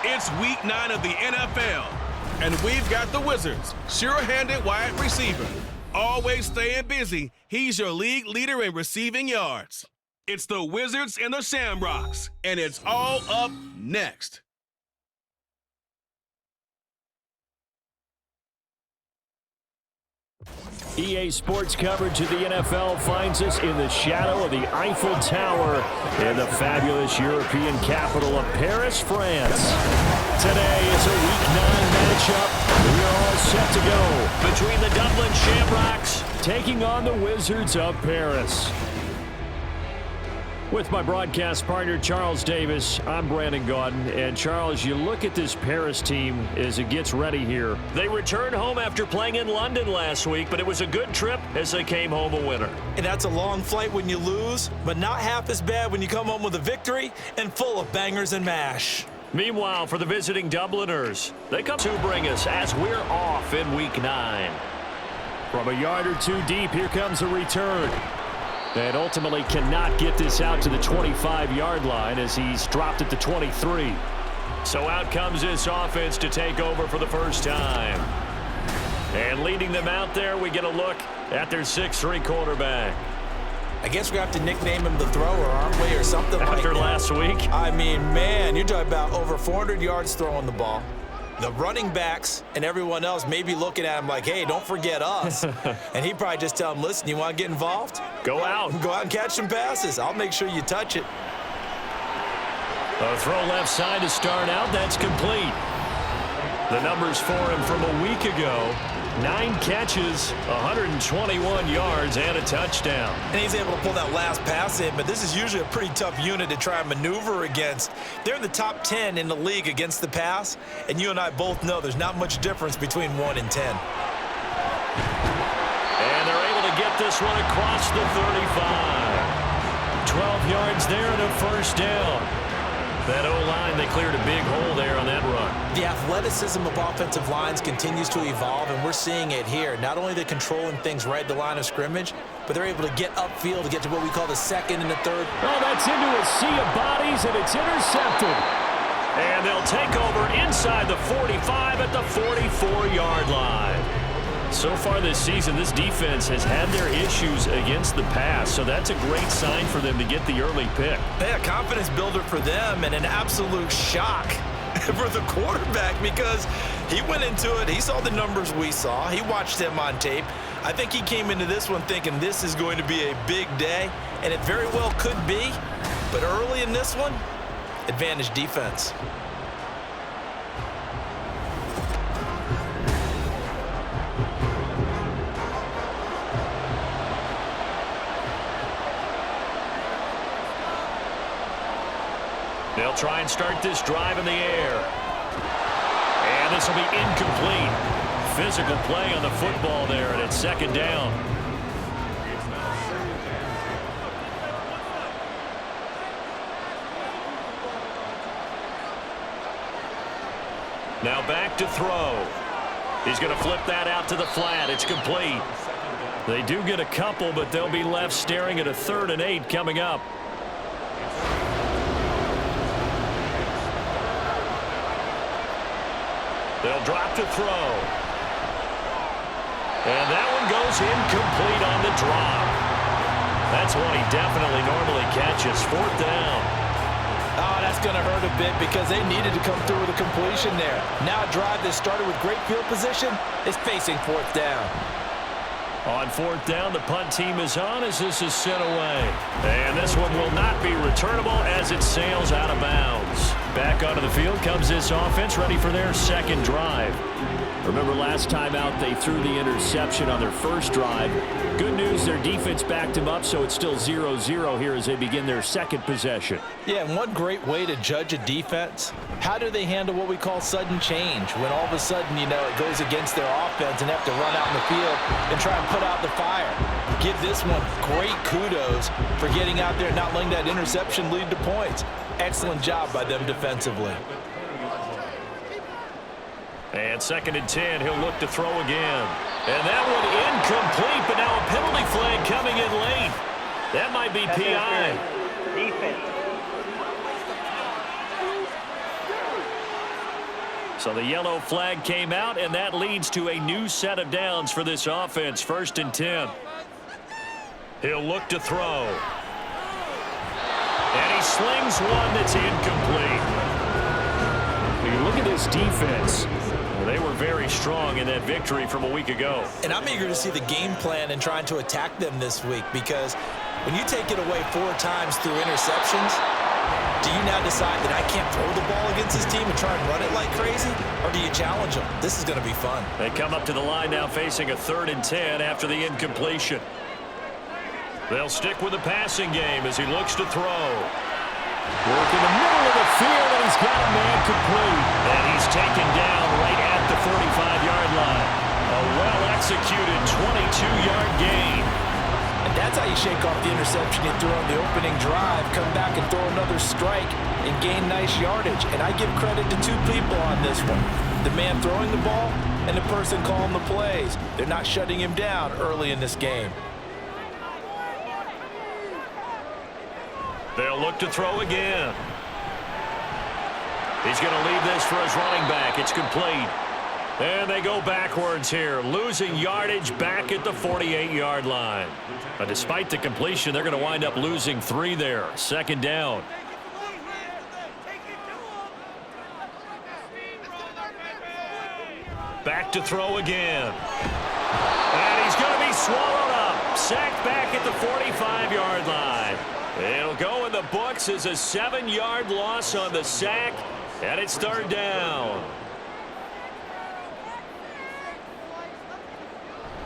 It's week 9 of the NFL, and we've got the Wizards, sure-handed wide receiver. Always staying busy, he's your league leader in receiving yards. It's the Wizards and the Shamrocks, and it's all up next. EA Sports coverage of the NFL finds us in the shadow of the Eiffel Tower in the fabulous European capital of Paris, France. Today is a Week 9 matchup. We are all set to go between the Dublin Shamrocks taking on the Wizards of Paris. With my broadcast partner, Charles Davis, I'm Brandon Gaudin. And, Charles, you look at this Paris team as it gets ready here. They returned home after playing in London last week, but it was a good trip as they came home a winner. And that's a long flight when you lose, but not half as bad when you come home with a victory and full of bangers and mash. Meanwhile, for the visiting Dubliners, they come to bring us as we're off in Week 9. From a yard or two deep, here comes a return. And ultimately cannot get this out to the 25-yard line as he's dropped at the 23. So out comes this offense to take over for the first time. And leading them out there, we get a look at their 6'3" quarterback. I guess we have to nickname him the thrower, aren't we, or something like that. After last week? I mean, man, you're talking about over 400 yards throwing the ball. The running backs and everyone else may be looking at him like, hey, don't forget us. And he'd probably just tell them, listen, you want to get involved? Go out. Go out and catch some passes. I'll make sure you touch it. A throw left side to start out. That's complete. The numbers for him from a week ago. 9 catches, 121 yards, and a touchdown. And he's able to pull that last pass in, but this is usually a pretty tough unit to try and maneuver against. They're in the top 10 in the league against the pass, and you and I both know there's not much difference between 1 and 10. And they're able to get this one across the 35. 12 yards there and a first down. That O-line, they cleared a big hole there on that run. The athleticism of offensive lines continues to evolve, and we're seeing it here. Not only are they controlling things right at the line of scrimmage, but they're able to get upfield to get to what we call the second and the third. Oh, that's into a sea of bodies, and it's intercepted. And they'll take over inside the 45 at the 44-yard line. So far this season, this defense has had their issues against the pass, so that's a great sign for them to get the early pick. Yeah, confidence builder for them and an absolute shock for the quarterback because he went into it. He saw the numbers we saw. He watched them on tape. I think he came into this one thinking this is going to be a big day, and it very well could be. But early in this one, advantage defense. They'll try and start this drive in the air. And this will be incomplete. Physical play on the football there, and it's second down. Now back to throw. He's going to flip that out to the flat. It's complete. They do get a couple, but they'll be left staring at a 3rd and 8 coming up. They'll drop to throw. And that one goes incomplete on the drop. That's one he definitely normally catches. 4th down. Oh, that's going to hurt a bit because they needed to come through with a completion there. Now a drive that started with great field position is facing 4th down. On 4th down, the punt team is on as this is sent away. And this one will not be returnable as it sails out of bounds. Back onto the field comes this offense, ready for their second drive. Remember last time out, they threw the interception on their first drive. Good news, their defense backed them up, so it's still 0-0 here as they begin their second possession. Yeah, and one great way to judge a defense, how do they handle what we call sudden change? When all of a sudden, you know, it goes against their offense and they have to run out in the field and try and put out the fire. Give this one great kudos for getting out there and not letting that interception lead to points. Excellent job by them defensively. And 2nd and 10, he'll look to throw again. And that one incomplete, but now a penalty flag coming in late. That might be PI. Defense. So the yellow flag came out, and that leads to a new set of downs for this offense. 1st and 10. He'll look to throw. And he slings one that's incomplete. When you look at this defense, they were very strong in that victory from a week ago. And I'm eager to see the game plan and trying to attack them this week, because when you take it away 4 times through interceptions, do you now decide that I can't throw the ball against this team and try and run it like crazy? Or do you challenge them? This is going to be fun. They come up to the line now facing a 3rd and 10 after the incompletion. They'll stick with the passing game as he looks to throw. work in the middle of the field, and he's got a man complete. And he's taken down right at the 45-yard line. A well-executed 22-yard gain. And that's how you shake off the interception you threw on the opening drive, come back and throw another strike and gain nice yardage. And I give credit to 2 people on this one. The man throwing the ball and the person calling the plays. They're not shutting him down early in this game. They'll look to throw again. He's going to leave this for his running back. It's complete. And they go backwards here, losing yardage back at the 48-yard line. But despite the completion, they're going to wind up losing 3 there. 2nd down. Back to throw again. And he's going to be swallowed up. Sacked back at the 45-yard line. It'll go in the books as a 7-yard loss on the sack, and it's 3rd down.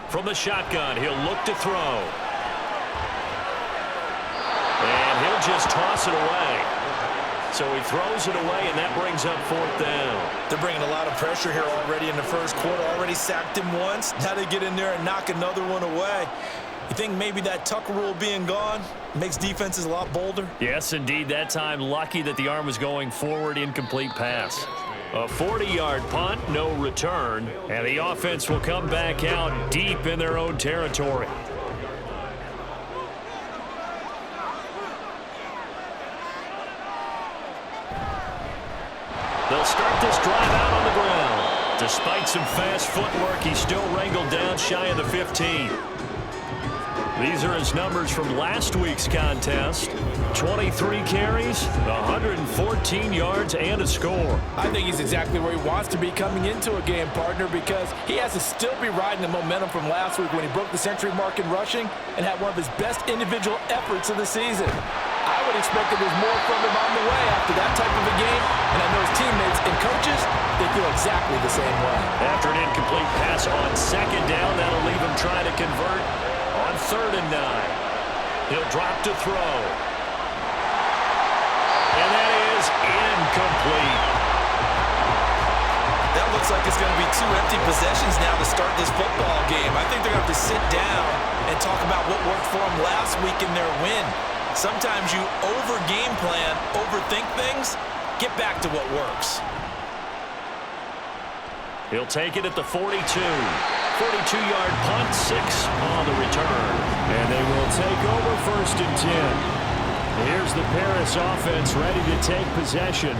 From the shotgun, he'll look to throw. And he'll just toss it away. So he throws it away, and that brings up 4th down. They're bringing a lot of pressure here already in the first quarter. Already sacked him once. Now they get in there and knock another one away. You think maybe that tuck rule being gone makes defenses a lot bolder? Yes, indeed. That time, lucky that the arm was going forward, incomplete pass. A 40-yard punt, no return, and the offense will come back out deep in their own territory. They'll start this drive out on the ground. Despite some fast footwork, he's still wrangled down shy of the 15. These are his numbers from last week's contest. 23 carries, 114 yards, and a score. I think he's exactly where he wants to be coming into a game, partner, because he has to still be riding the momentum from last week when he broke the century mark in rushing and had one of his best individual efforts of the season. I would expect that there's more from him on the way after that type of a game, and I know his teammates and coaches, they feel exactly the same way. After an incomplete pass on 2nd down, that'll leave him trying to convert on 3rd and 9. He'll drop to throw. And that is incomplete. That looks like it's going to be 2 empty possessions now to start this football game. I think they're going to have to sit down and talk about what worked for them last week in their win. Sometimes you over-game plan, overthink things, get back to what works. He'll take it at the 42. 42-yard punt, 6 on the return. And they will take over 1st and 10. Here's the Paris offense ready to take possession.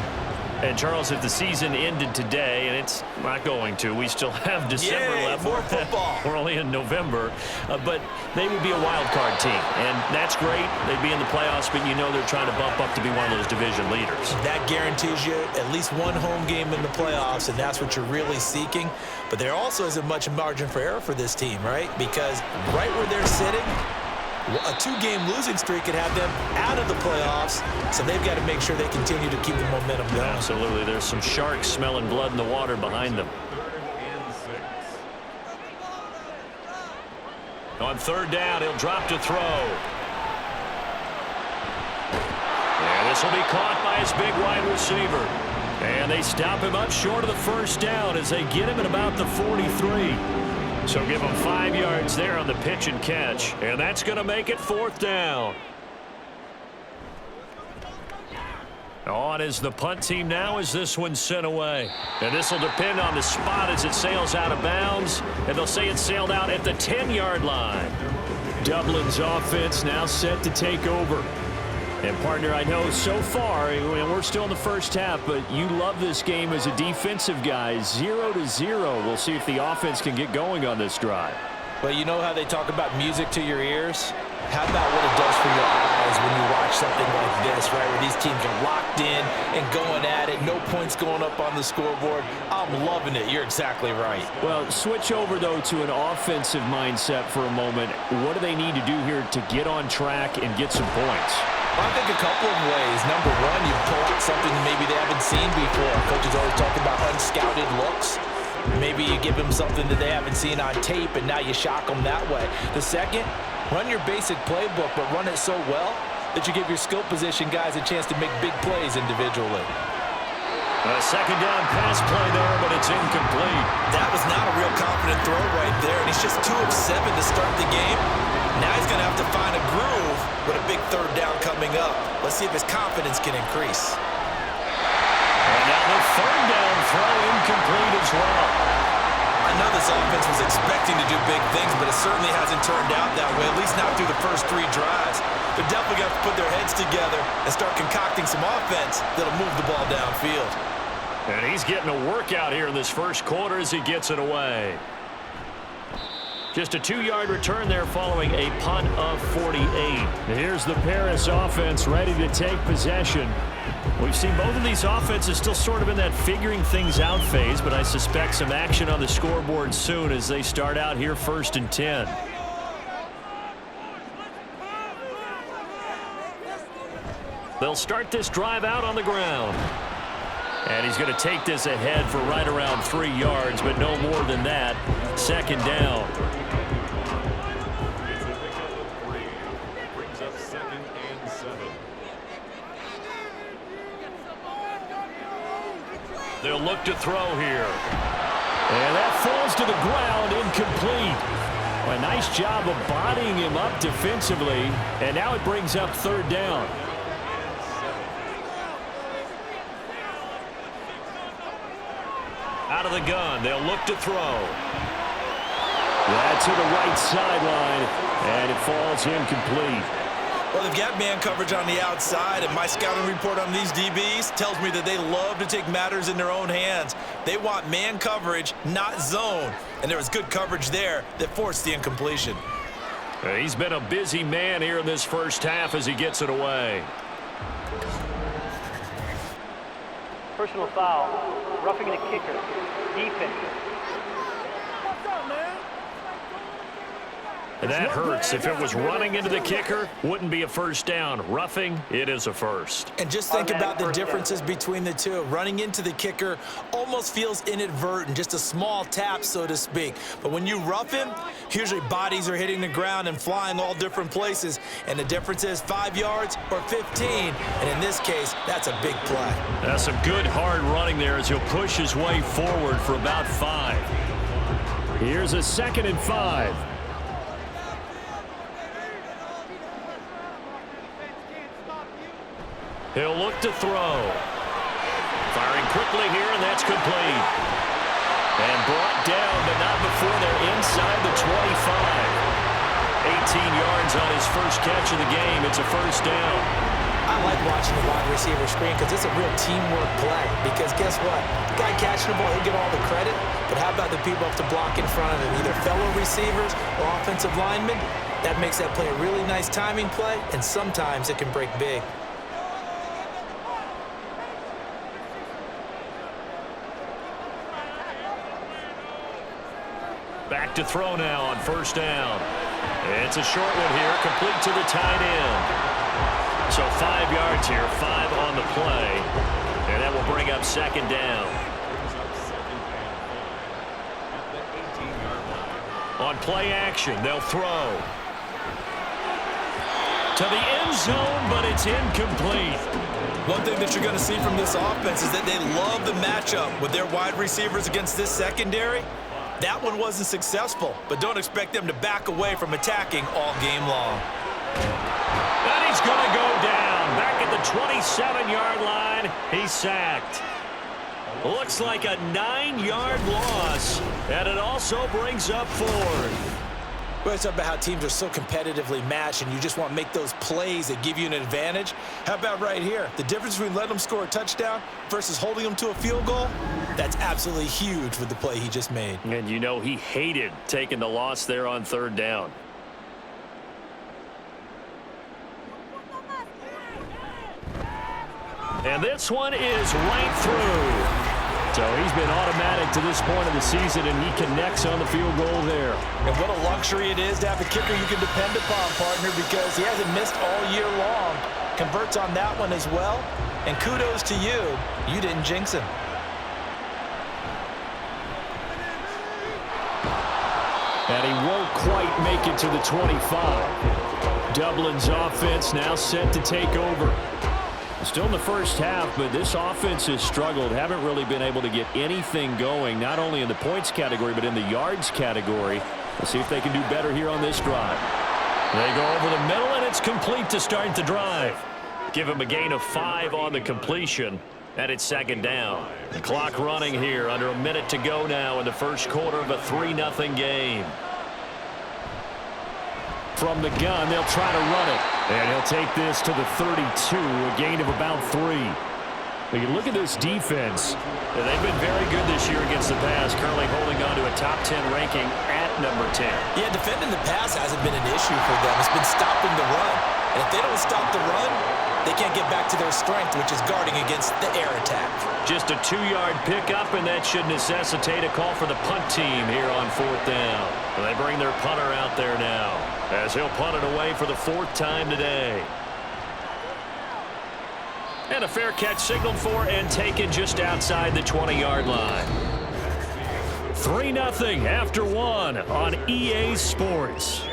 And, Charles, if the season ended today, and it's not going to, we still have December left. More football. We're only in November. But they would be a wild card team, and that's great. They'd be in the playoffs, but you know they're trying to bump up to be one of those division leaders. That guarantees you at least one home game in the playoffs, and that's what you're really seeking. But there also isn't much margin for error for this team, right? Because right where they're sitting, a 2-game losing streak could have them out of the playoffs, so they've got to make sure they continue to keep the momentum going. Absolutely. There's some sharks smelling blood in the water behind them. On 3rd down, he'll drop to throw. And this will be caught by his big wide receiver. And they stop him up short of the 1st down as they get him at about the 43. So give him 5 yards there on the pitch and catch. And that's going to make it 4th down. On is the punt team now as this one's sent away. And this will depend on the spot as it sails out of bounds. And they'll say it sailed out at the 10-yard line. Dublin's offense now set to take over. And, partner, I know so far, and we're still in the first half, but you love this game as a defensive guy. 0-0. We'll see if the offense can get going on this drive. Well, you know how they talk about music to your ears? How about what it does for your eyes when you watch something like this, right, where these teams are locked in and going at it, no points going up on the scoreboard? I'm loving it. You're exactly right. Well, switch over, though, to an offensive mindset for a moment. What do they need to do here to get on track and get some points? Well, I think a couple of ways. Number one, you pull out something maybe they haven't seen before. Coaches always talk about unscouted looks. Maybe you give them something that they haven't seen on tape, and now you shock them that way. The second, run your basic playbook, but run it so well that you give your skill position guys a chance to make big plays individually. A second down pass play there, but it's incomplete. That was not a real confident throw right there, and he's just 2 of 7 to start the game. Now he's going to have to find a groove with a big third down coming up. Let's see if his confidence can increase. And now the third down throw incomplete as well. I know this offense was expecting to do big things, but it certainly hasn't turned out that way, at least not through the first 3 drives. They're definitely going to have to put their heads together and start concocting some offense that'll move the ball downfield. And he's getting a workout here in this first quarter as he gets it away. Just a 2-yard return there following a punt of 48. Here's the Paris offense ready to take possession. We've seen both of these offenses still sort of in that figuring things out phase, but I suspect some action on the scoreboard soon as they start out here 1st and 10. They'll start this drive out on the ground. And he's going to take this ahead for right around 3 yards, but no more than that. 2nd down. Brings up 2nd and 7. They'll look to throw here. And that falls to the ground, incomplete. A nice job of bodying him up defensively, and now it brings up 3rd down. Out of the gun, they'll look to throw. That's to the right sideline, and it falls incomplete. Well, they've got man coverage on the outside, and my scouting report on these DBs tells me that they love to take matters in their own hands. They want man coverage, not zone, and there was good coverage there that forced the incompletion. He's been a busy man here in this first half as he gets it away. Personal foul, roughing the kicker, defense. And that hurts. If it was running into the kicker, wouldn't be a first down. Roughing, it is a first. And just think about the differences between the two. Running into the kicker almost feels inadvertent, just a small tap, so to speak. But when you rough him, usually bodies are hitting the ground and flying all different places. And the difference is 5 yards or 15. And in this case, that's a big play. That's some good hard running there as he'll push his way forward for about 5. Here's a 2nd and 5. He'll look to throw. Firing quickly here, and that's complete. And brought down, but not before they're inside the 25. 18 yards on his first catch of the game. It's a first down. I like watching the wide receiver screen because it's a real teamwork play. Because guess what? The guy catching the ball, he'll get all the credit. But how about the people up to block in front of him? Either fellow receivers or offensive linemen. That makes that play a really nice timing play, and sometimes it can break big. Back to throw now on first down. It's a short one here, complete to the tight end. So 5 yards here, 5 on the play. And that will bring up 2nd down. On play action, they'll throw. To the end zone, but it's incomplete. One thing that you're going to see from this offense is that they love the matchup with their wide receivers against this secondary. That one wasn't successful, but don't expect them to back away from attacking all game long. And he's going to go down. Back at the 27-yard line, he's sacked. Looks like a 9-yard loss, and it also brings up 4th. We always talk about how teams are so competitively matched and you just want to make those plays that give you an advantage. How about right here? The difference between letting them score a touchdown versus holding them to a field goal, that's absolutely huge with the play he just made. And you know he hated taking the loss there on third down. And this one is right through. So he's been automatic to this point of the season, and he connects on the field goal there. And what a luxury it is to have a kicker you can depend upon, partner, because he hasn't missed all year long. Converts on that one as well. And kudos to you. You didn't jinx him. And he won't quite make it to the 25. Dublin's offense now set to take over. Still in the first half, but this offense has struggled. Haven't really been able to get anything going, not only in the points category, but in the yards category. Let's see if they can do better here on this drive. They go over the middle, and it's complete to start the drive. Give him a gain of 5 on the completion, and it's second down. The clock running here, under a minute to go now in the first quarter of a 3-0 game. From the gun, they'll try to run it. And he'll take this to the 32, a gain of about 3. When you look at this defense, they've been very good this year against the pass, currently holding on to a top 10 ranking at number 10. Yeah, defending the pass hasn't been an issue for them. It's been stopping the run. And if they don't stop the run, they can't get back to their strength, which is guarding against the air attack. Just a 2-yard pickup, and that should necessitate a call for the punt team here on 4th down. And they bring their punter out there now, as he'll punt it away for the 4th time today. And a fair catch signaled for and taken just outside the 20-yard line. 3-0 after 1 on EA Sports.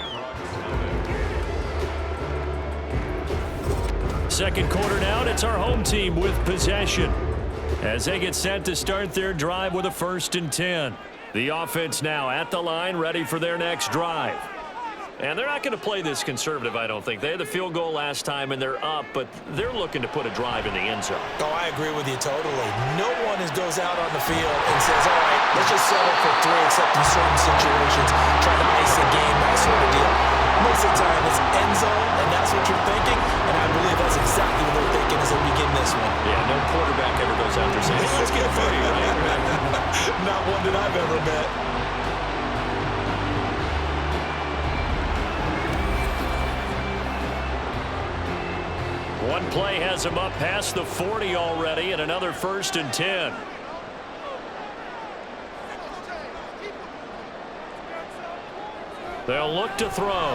Second quarter now, and it's our home team with possession as they get set to start their drive with a 1st and 10. The offense now at the line, ready for their next drive. And they're not going to play this conservative, I don't think. They had the field goal last time, and they're up, but they're looking to put a drive in the end zone. Oh, I agree with you totally. No one goes out on the field and says, all right, let's just settle for 3, except in certain situations, try to ice the game, that sort of deal. Most of the time, it's end zone, and that's what you're thinking, and I believe that's exactly what they're thinking as they begin this one. Yeah, no quarterback ever goes out there saying, hey, let's get a 30, right? Not one that I've ever met. One play has him up past the 40 already, and another 1st and 10. They'll look to throw.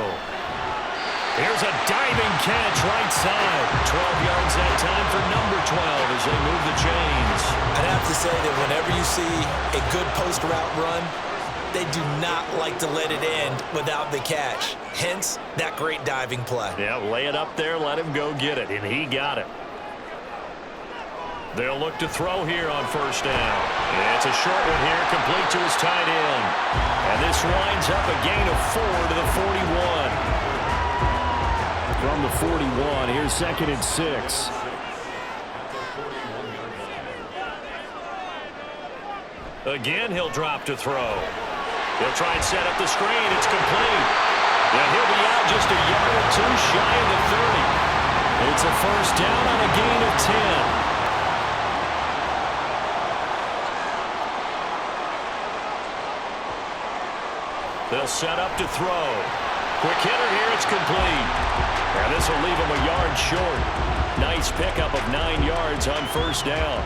Here's a diving catch right side. 12 yards that time for number 12 as they move the chains. I'd have to say that whenever you see a good post route run, they do not like to let it end without the catch. Hence, that great diving play. Yeah, lay it up there, let him go get it, and he got it. They'll look to throw here on 1st down. It's a short one here, complete to his tight end. And this winds up a gain of 4 to the 41. From the 41, here's 2nd and 6. Again, he'll drop to throw. He'll try and set up the screen. It's complete. And he'll be out just a yard or 2 shy of the 30. It's a 1st down on a gain of 10. They'll set up to throw. Quick hitter here, it's complete. And this will leave him a yard short. Nice pickup of 9 yards on 1st down.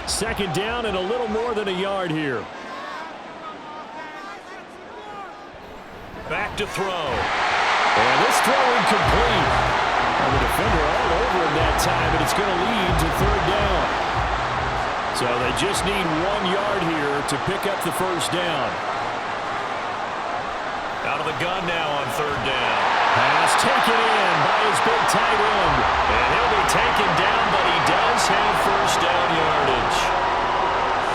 2nd down and a little more than a yard here. Back to throw. And this throw incomplete. And the defender all over him that time, but it's going to lead to 3rd down. So they just need 1 yard here to pick up the 1st down. Out of the gun now on 3rd down. Pass taken in by his big tight end. And he'll be taken down, but he does have 1st down yardage.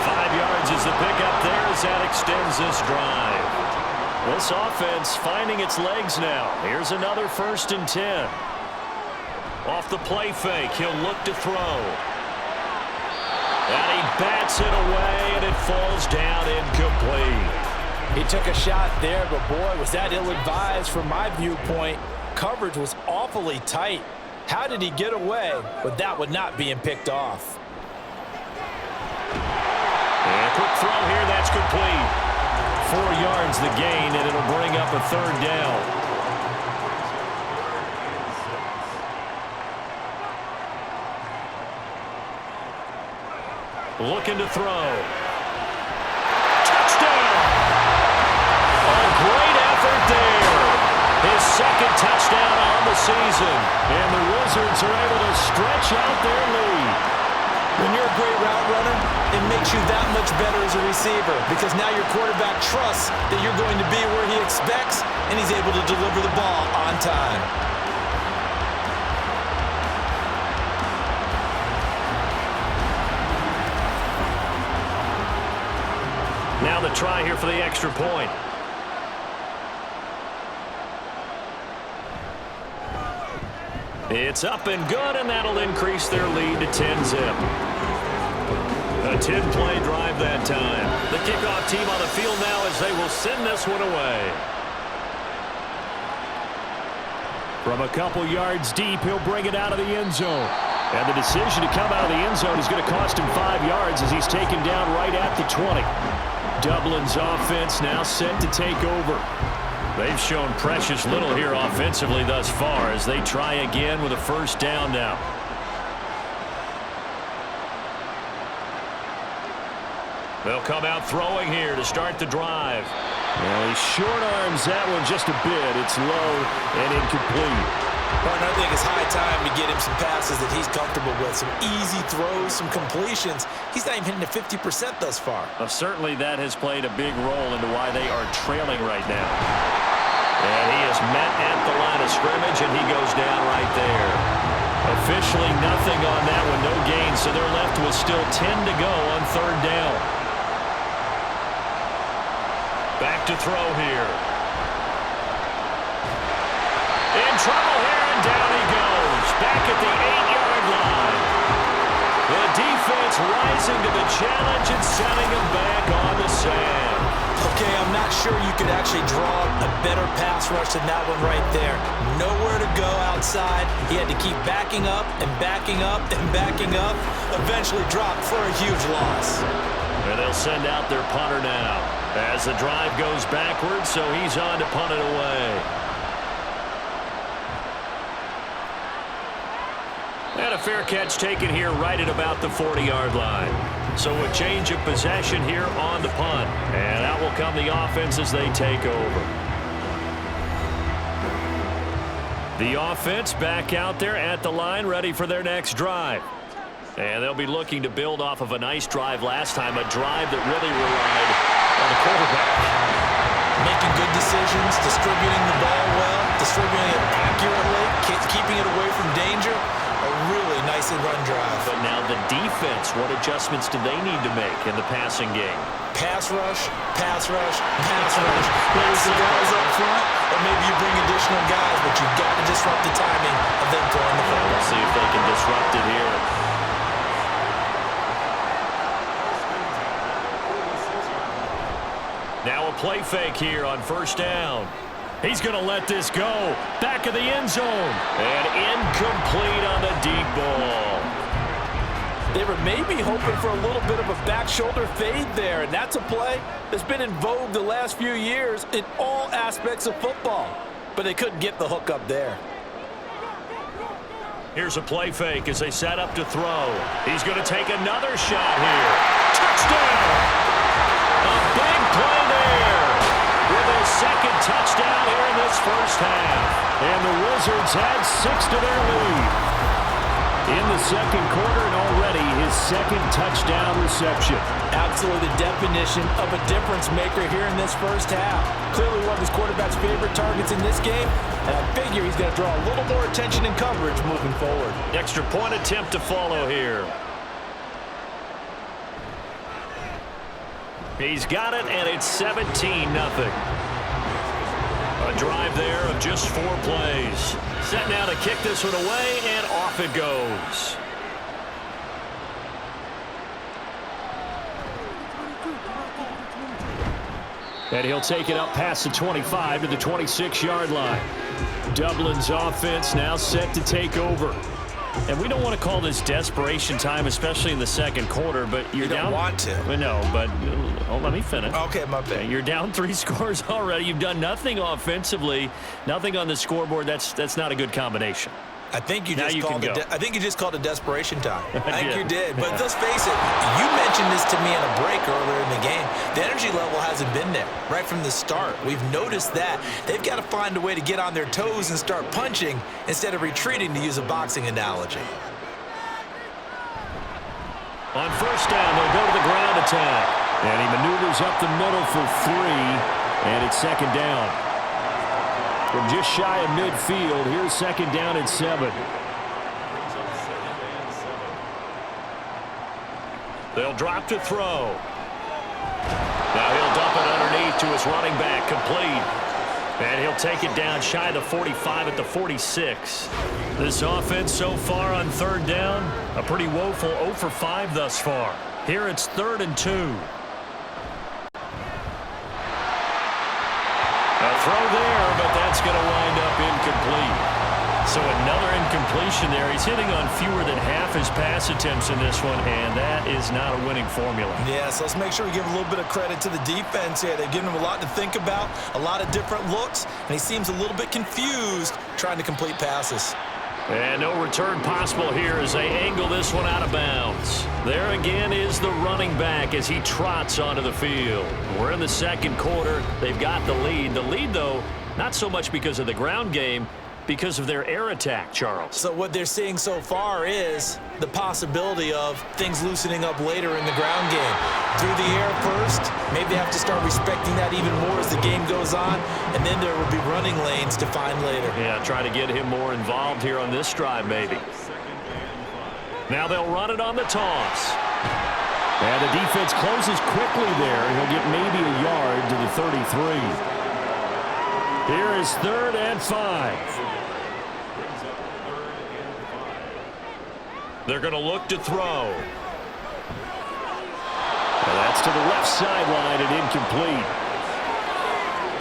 5 yards is the pickup there as that extends this drive. This offense finding its legs now. Here's another 1st and 10. Off the play fake, he'll look to throw. And he bats it away, and it falls down incomplete. He took a shot there, but boy, was that ill-advised from my viewpoint. Coverage was awfully tight. How did he get away with that one not being picked off? And a quick throw here, that's complete. 4 yards the gain, and it'll bring up a third down. Looking to throw. Touchdown! A great effort there. His second touchdown on the season. And the Wizards are able to stretch out their lead. When you're a great route runner, it makes you that much better as a receiver because now your quarterback trusts that you're going to be where he expects, and he's able to deliver the ball on time. Now the try here for the extra point. It's up and good, and that'll increase their lead to 10-zip. A 10-play drive that time. The kickoff team on the field now as they will send this one away. From a couple yards deep, he'll bring it out of the end zone. And the decision to come out of the end zone is going to cost him 5 yards as he's taken down right at the 20. Dublin's offense now set to take over. They've shown precious little here offensively thus far as they try again with a first down now. They'll come out throwing here to start the drive. Well, he short arms that one just a bit. It's low and incomplete. Partner, I think it's high time to get him some passes that he's comfortable with. Some easy throws, some completions. He's not even hitting at 50% thus far. Certainly that has played a big role into why they are trailing right now. And he is met at the line of scrimmage, and he goes down right there. Officially nothing on that one, no gain, so they're left with still 10 to go on third down. Back to throw here. In trouble here, and down he goes. Back at the 8-yard line. The defense rising to the challenge and sending him back on the sand. Okay, I'm not sure you could actually draw a better pass rush than that one right there. Nowhere to go outside. He had to keep backing up and backing up and backing up. Eventually dropped for a huge loss. And they'll send out their punter now as the drive goes backwards, so he's on to punt it away. And a fair catch taken here right at about the 40-yard line. So a change of possession here on the punt. And out will come the offense as they take over. The offense back out there at the line, ready for their next drive. And they'll be looking to build off of a nice drive last time, a drive that really relied on the quarterback. Making good decisions, distributing the ball well, distributing it accurately, keeping it away from danger. A really nicely run drive. But now the defense, what adjustments do they need to make in the passing game? Pass rush, pass rush, pass rush. Whether it's the guys up front or maybe you bring additional guys, but you've got to disrupt the timing of them throwing the ball. We'll see if they can disrupt it here. Now a play fake here on first down. He's going to let this go. Back of the end zone. And incomplete on the deep ball. They were maybe hoping for a little bit of a back shoulder fade there, and that's a play that's been in vogue the last few years in all aspects of football. But they couldn't get the hook up there. Here's a play fake as they set up to throw. He's going to take another shot here. Touchdown! A big play there. With his second touchdown here in this first half. And the Wizards add 6 to their lead. In the second quarter, and already his second touchdown reception. Absolutely the definition of a difference maker here in this first half. Clearly one of his quarterback's favorite targets in this game, and I figure he's going to draw a little more attention and coverage moving forward. Extra point attempt to follow here. He's got it, and it's 17-0. A drive there of just 4 plays. Set now to kick this one away, and off it goes. And he'll take it up past the 25 to the 26-yard line. Dublin's offense now set to take over. And we don't want to call this desperation time, especially in the second quarter, but you're down. You don't want to. No, but let me finish. Okay, my bad. You're down 3 scores already. You've done nothing offensively, nothing on the scoreboard. That's not a good combination. I think you just called it desperation time. I think you did. But let's face it, you mentioned this to me in a break earlier in the game. The energy level hasn't been there right from the start. We've noticed that. They've got to find a way to get on their toes and start punching instead of retreating, to use a boxing analogy. On first down, they'll go to the ground attack. And he maneuvers up the middle for 3, and it's second down. From just shy of midfield, here's second down and 7. They'll drop to throw. Now he'll dump it underneath to his running back, complete. And he'll take it down shy of the 45 at the 46. This offense so far on third down, a pretty woeful 0 for 5 thus far. Here it's 3rd and 2. A throw there, but that's going to wind up incomplete. So another incompletion there. He's hitting on fewer than half his pass attempts in this one, and that is not a winning formula. Yeah, so let's make sure we give a little bit of credit to the defense here. They've given him a lot to think about, a lot of different looks, and he seems a little bit confused trying to complete passes. And no return possible here as they angle this one out of bounds. There again is the running back as he trots onto the field. We're in the second quarter. They've got the lead. The lead, though, not so much because of the ground game, because of their air attack, Charles. So what they're seeing so far is the possibility of things loosening up later in the ground game. Through the air first, maybe they have to start respecting that even more as the game goes on, and then there will be running lanes to find later. Yeah, try to get him more involved here on this drive, maybe. Now they'll run it on the toss. And the defense closes quickly there. He'll get maybe a yard to the 33. Here is 3rd and 5. They're going to look to throw. And that's to the left sideline and incomplete.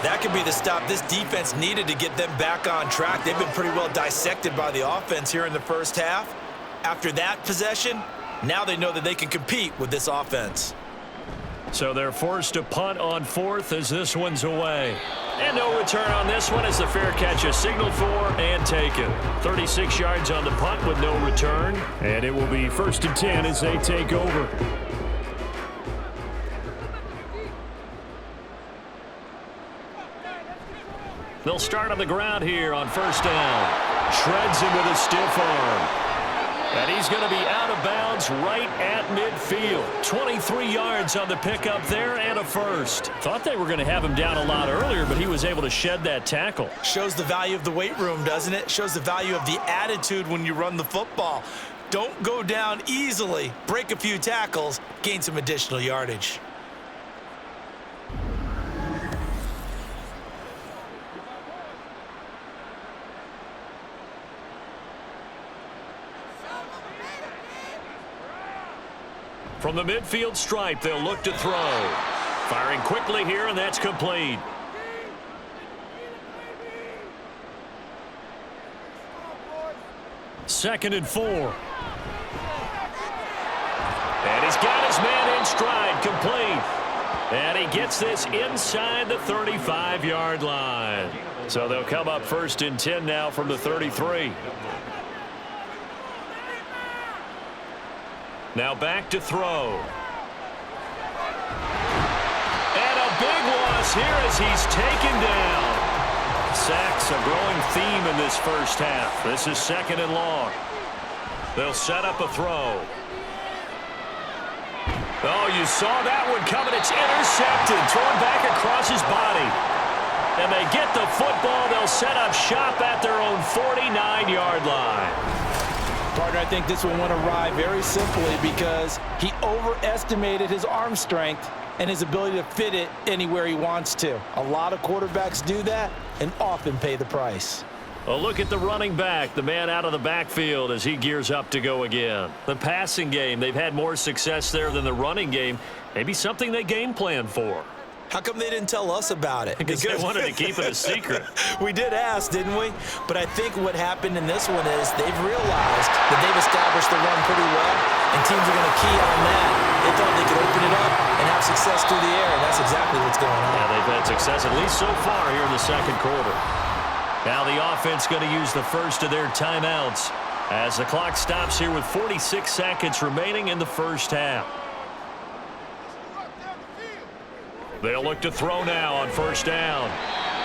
That could be the stop this defense needed to get them back on track. They've been pretty well dissected by the offense here in the first half. After that possession, now they know that they can compete with this offense. So they're forced to punt on 4th as this one's away. And no return on this one as the fair catch is signaled for and taken. 36 yards on the punt with no return. And it will be 1st and 10 as they take over. They'll start on the ground here on first down. Shreds him with a stiff arm. And he's going to be out of bounds right at midfield. 23 yards on the pickup there and a first. Thought they were going to have him down a lot earlier, but he was able to shed that tackle. Shows the value of the weight room, doesn't it? Shows the value of the attitude when you run the football. Don't go down easily. Break a few tackles, gain some additional yardage. From the midfield stripe, they'll look to throw. Firing quickly here, and that's complete. Second and 4. And he's got his man in stride, complete. And he gets this inside the 35-yard line. So they'll come up 1st and 10 now from the 33. Now back to throw. And a big loss here as he's taken down. Sacks a growing theme in this first half. This is 2nd and long. They'll set up a throw. Oh, you saw that one coming. It's intercepted. Thrown back across his body. And they get the football. They'll set up shop at their own 49-yard line. Partner, I think this one went awry very simply because he overestimated his arm strength and his ability to fit it anywhere he wants to. A lot of quarterbacks do that and often pay the price. A look at the running back, the man out of the backfield as he gears up to go again. The passing game, they've had more success there than the running game. Maybe something they game plan for. How come they didn't tell us about it? Because they wanted to keep it a secret. We did ask, didn't we? But I think what happened in this one is they've realized that they've established the run pretty well, and teams are going to key on that. They thought they could open it up and have success through the air, and that's exactly what's going on. Yeah, they've had success at least so far here in the second quarter. Now the offense going to use the first of their timeouts as the clock stops here with 46 seconds remaining in the first half. They'll look to throw now on first down.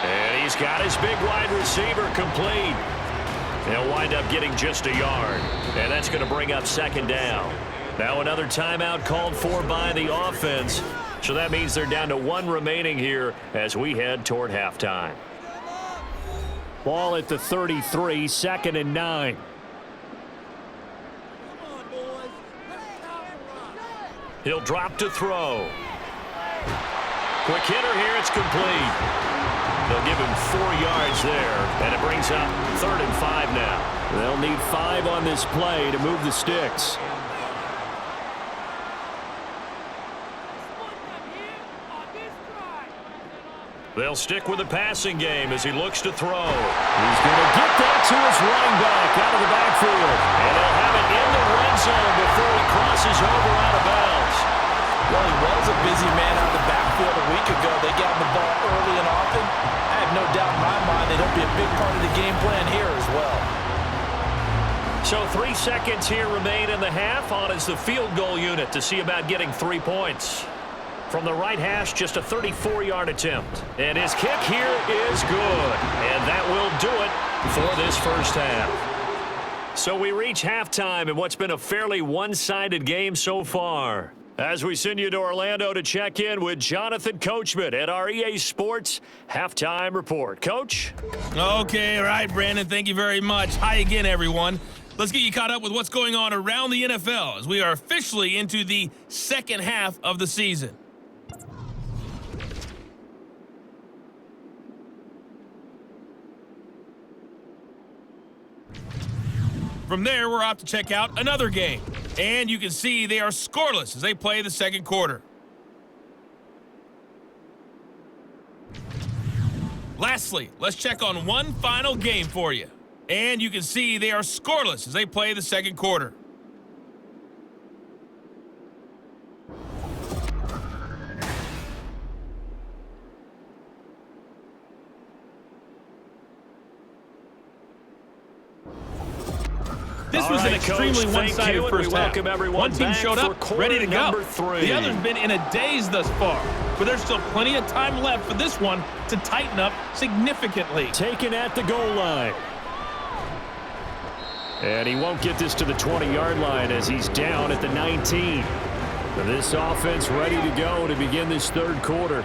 And he's got his big wide receiver complete. He'll wind up getting just a yard. And that's going to bring up second down. Now another timeout called for by the offense. So that means they're down to one remaining here as we head toward halftime. Ball at the 33, 2nd and 9. He'll drop to throw. Quick hitter here, it's complete. They'll give him 4 yards there, and it brings up 3rd and 5 now. They'll need 5 on this play to move the sticks. They'll stick with the passing game as he looks to throw. He's going to get that to his running back out of the backfield. And they'll have it in the red zone before he crosses over out of bounds. Well, he was a busy man out of the backfield a week ago. They got him the ball early and often. I have no doubt in my mind that he'll be a big part of the game plan here as well. So 3 seconds here remain in the half. On is the field goal unit to see about getting 3 points. From the right hash, just a 34-yard attempt. And his kick here is good. And that will do it for this first half. So we reach halftime in what's been a fairly one-sided game so far. As we send you to Orlando to check in with Jonathan Coachman at our EA Sports Halftime Report. Coach? Okay, all right, Brandon. Thank you very much. Hi again, everyone. Let's get you caught up with what's going on around the NFL as we are officially into the second half of the season. From there, we're off to check out another game. And you can see they are scoreless as they play the second quarter. Lastly, let's check on one final game for you. And you can see they are scoreless as they play the second quarter. This was an extremely one-sided first half. One team showed up, ready to go. The other's been in a daze thus far, but there's still plenty of time left for this one to tighten up significantly. Taken at the goal line. And he won't get this to the 20-yard line as he's down at the 19. This offense ready to go to begin this third quarter.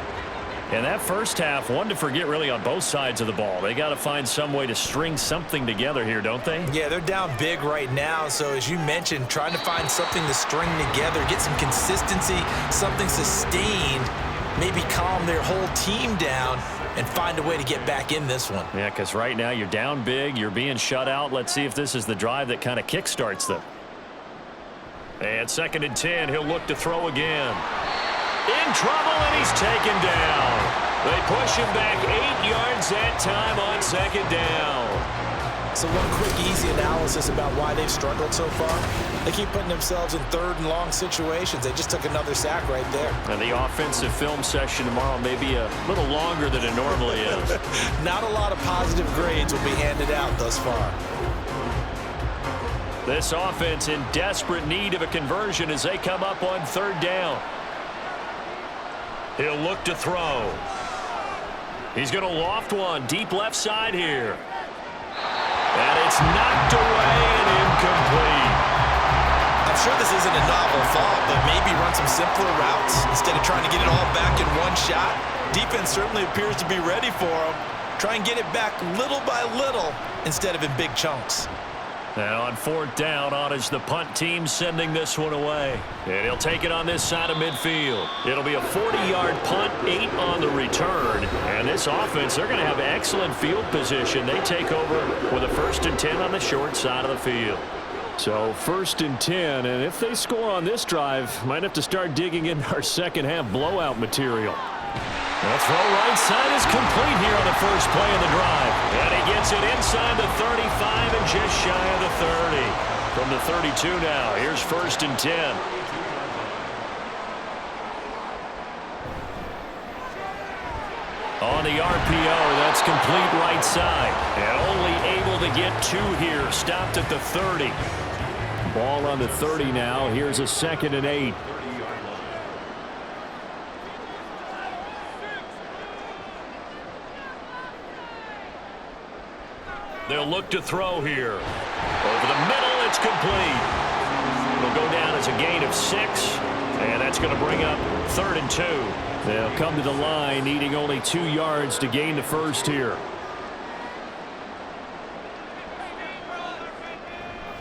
And that first half, one to forget really on both sides of the ball. They got to find some way to string something together here, don't they? Yeah, they're down big right now. So as you mentioned, trying to find something to string together, get some consistency, something sustained, maybe calm their whole team down and find a way to get back in this one. Yeah, because right now you're down big, you're being shut out. Let's see if this is the drive that kind of kickstarts them. And 2nd and 10, he'll look to throw again. In trouble, and he's taken down. They push him back 8 yards that time on 2nd down. So one quick, easy analysis about why they've struggled so far. They keep putting themselves in 3rd and long situations. They just took another sack right there. And the offensive film session tomorrow may be a little longer than it normally is. Not a lot of positive grades will be handed out thus far. This offense in desperate need of a conversion as they come up on 3rd down. He'll look to throw. He's going to loft one deep left side here. And it's knocked away and incomplete. I'm sure this isn't a novel thought, but maybe run some simpler routes instead of trying to get it all back in one shot. Defense certainly appears to be ready for him. Try and get it back little by little instead of in big chunks. And on 4th down, on is the punt team sending this one away. And he'll take it on this side of midfield. It'll be a 40-yard punt, 8 on the return. And this offense, they're going to have excellent field position. They take over with a 1st and 10 on the short side of the field. So 1st and 10, and if they score on this drive, might have to start digging in our second half blowout material. The throw right side is complete here on the first play of the drive. And he gets it inside the 35 and just shy of the 30. From the 32 now, here's 1st and 10. On the RPO, that's complete right side. And only able to get 2 here. Stopped at the 30. Ball on the 30 now. Here's a 2nd and 8. They'll look to throw here. Over the middle, it's complete. It'll go down as a gain of 6. And that's going to bring up 3rd and 2. They'll come to the line, needing only 2 yards to gain the first here.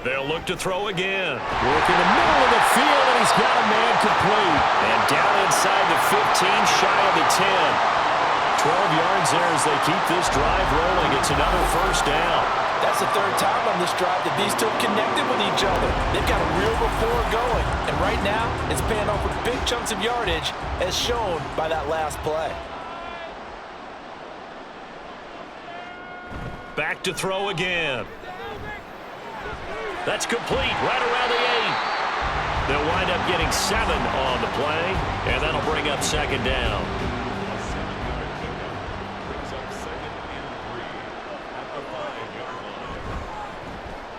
They'll look to throw again. Work in the middle of the field, and he's got a man complete. And down inside the 15, shy of the 10. 12 yards there as they keep this drive rolling. It's another first down. That's the 3rd time on this drive that these two have connected with each other. They've got a real rapport going. And right now, it's paying off with big chunks of yardage, as shown by that last play. Back to throw again. That's complete right around the 8. They'll wind up getting 7 on the play, and that'll bring up 2nd down.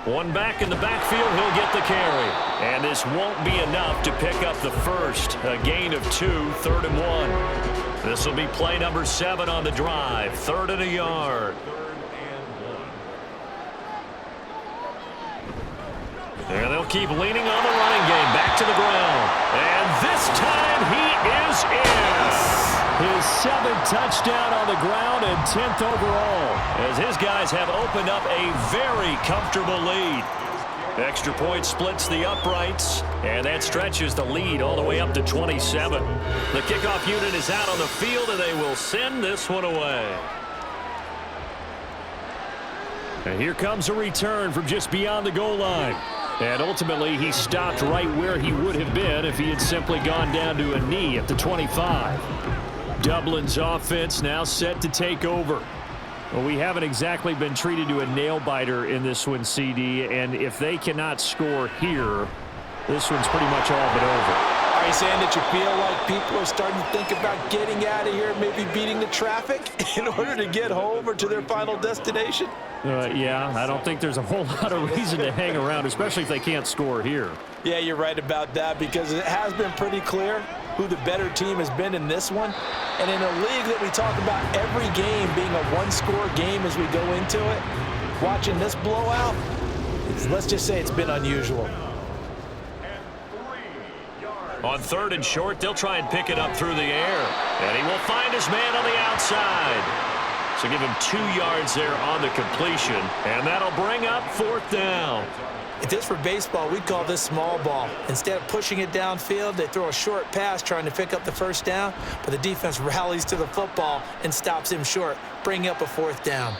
One back in the backfield, he'll get the carry. And this won't be enough to pick up the first. A gain of 2, 3rd and 1. This will be play number 7 on the drive. 3rd and a yard. And they'll keep leaning on the running game. Back to the ground. And this time he is in. His 7th touchdown on the ground and 10th overall. As his guys have opened up a very comfortable lead. Extra point splits the uprights, and that stretches the lead all the way up to 27. The kickoff unit is out on the field, and they will send this one away. And here comes a return from just beyond the goal line. And ultimately, he stopped right where he would have been if he had simply gone down to a knee at the 25. Dublin's offense now set to take over. Well, we haven't exactly been treated to a nail-biter in this one, CD, and if they cannot score here, this one's pretty much all but over. Are you saying that you feel like people are starting to think about getting out of here, maybe beating the traffic in order to get home or to their final destination? Yeah, I don't think there's a whole lot of reason to hang around, especially if they can't score here. Yeah, you're right about that, because it has been pretty clear who the better team has been in this one. And in a league that we talk about every game being a one-score game as we go into it, watching this blowout, let's just say it's been unusual. On 3rd and short, they'll try and pick it up through the air. And he will find his man on the outside. So give him 2 yards there on the completion. And that'll bring up 4th down. If this were baseball, we'd call this small ball. Instead of pushing it downfield, they throw a short pass trying to pick up the first down, but the defense rallies to the football and stops him short, bringing up a 4th down.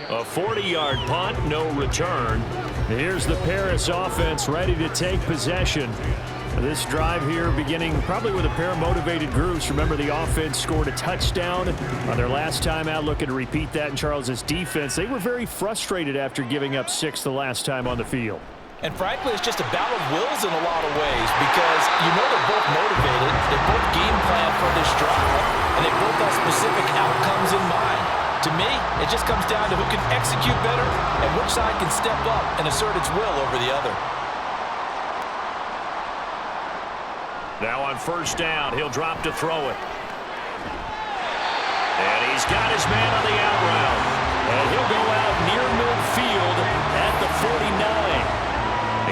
A 40-yard punt, no return. Here's the Paris offense ready to take possession. This drive here beginning probably with a pair of motivated groups. Remember, the offense scored a touchdown on their last time out, looking to repeat that in Charles's defense. They were very frustrated after giving up 6 the last time on the field. And frankly, it's just a battle of wills in a lot of ways, because you know they're both motivated, they both game plan for this drive, and they both have specific outcomes in mind. To me, it just comes down to who can execute better and which side can step up and assert its will over the other. Now on 1st down, he'll drop to throw it. And he's got his man on the out route. And he'll go out near midfield at the 49.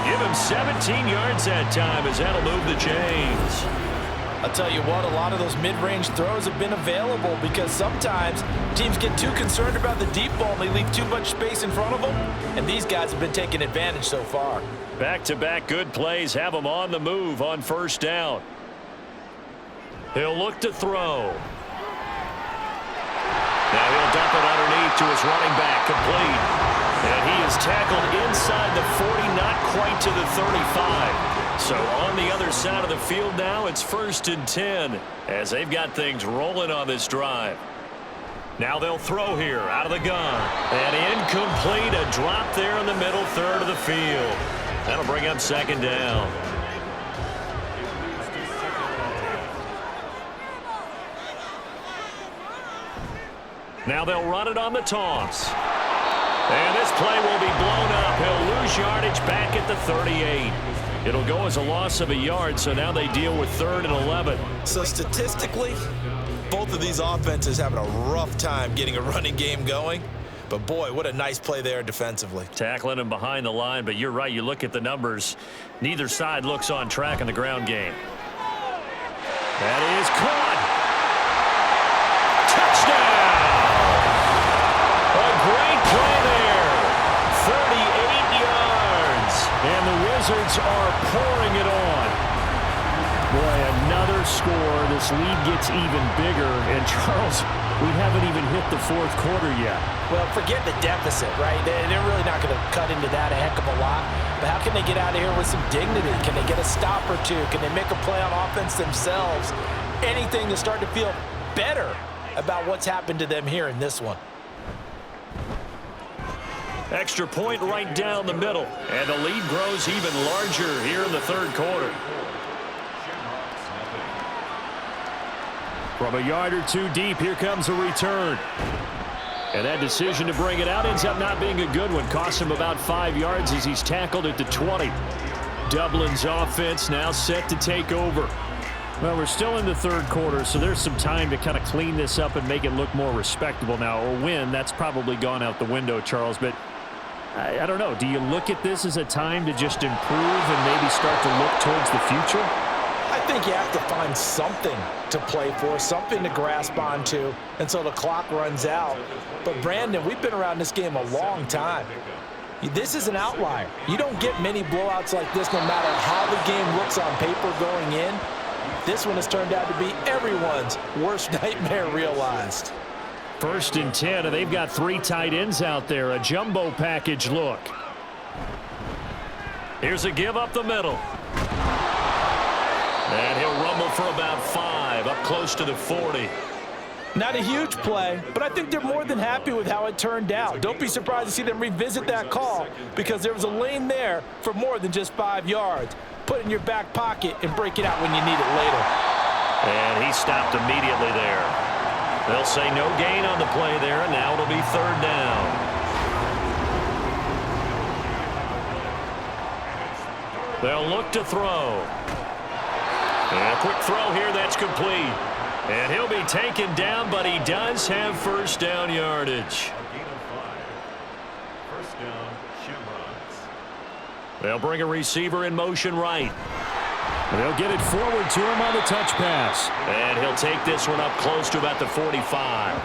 Give him 17 yards that time, as that'll move the chains. I'll tell you what, a lot of those mid-range throws have been available, because sometimes teams get too concerned about the deep ball and they leave too much space in front of them, and these guys have been taking advantage so far. Back-to-back good plays have them on the move on 1st down. He'll look to throw. Now he'll dump it underneath to his running back, complete. And he is tackled inside the 40, not quite to the 35. So on the other side of the field now, it's 1st and 10 as they've got things rolling on this drive. Now they'll throw here out of the gun. And incomplete, a drop there in the middle third of the field. That'll bring up 2nd down. Now they'll run it on the toss. And this play will be blown up. He'll lose yardage back at the 38. It'll go as a loss of a yard, so now they deal with 3rd and 11. So statistically, both of these offenses having a rough time getting a running game going. But, boy, what a nice play there defensively. Tackling him behind the line, but you're right. You look at the numbers. Neither side looks on track in the ground game. That is caught. Touchdown! A great play there. 38 yards. And the Wizards are pouring it on. Boy, another score. This lead gets even bigger. And, Charles, we haven't even hit the 4th quarter yet. Well, forget the deficit, right? They're really not going to cut into that a heck of a lot. But how can they get out of here with some dignity? Can they get a stop or two? Can they make a play on offense themselves? Anything to start to feel better about what's happened to them here in this one. Extra point right down the middle. And the lead grows even larger here in the 3rd quarter. From a yard or two deep, here comes a return. And that decision to bring it out ends up not being a good one. Costs him about 5 yards as he's tackled at the 20. Dublin's offense now set to take over. Well, we're still in the 3rd quarter, so there's some time to kind of clean this up and make it look more respectable now. Or win, that's probably gone out the window, Charles. But I don't know. Do you look at this as a time to just improve and maybe start to look towards the future? I think you have to find something to play for, something to grasp onto until the clock runs out. But, Brandon, we've been around this game a long time. This is an outlier. You don't get many blowouts like this no matter how the game looks on paper going in. This one has turned out to be everyone's worst nightmare realized. 1st and 10, and they've got 3 tight ends out there. A jumbo package look. Here's a give up the middle. And he'll rumble for about 5, up close to the 40. Not a huge play, but I think they're more than happy with how it turned out. Don't be surprised to see them revisit that call because there was a lane there for more than just 5 yards. Put it in your back pocket and break it out when you need it later. And he stopped immediately there. They'll say no gain on the play there, and now it'll be 3rd down. They'll look to throw. And a quick throw here, that's complete. And he'll be taken down, but he does have 1st down yardage. First down, Shamrocks. They'll bring a receiver in motion right. They'll get it forward to him on the touch pass. And he'll take this one up close to about the 45.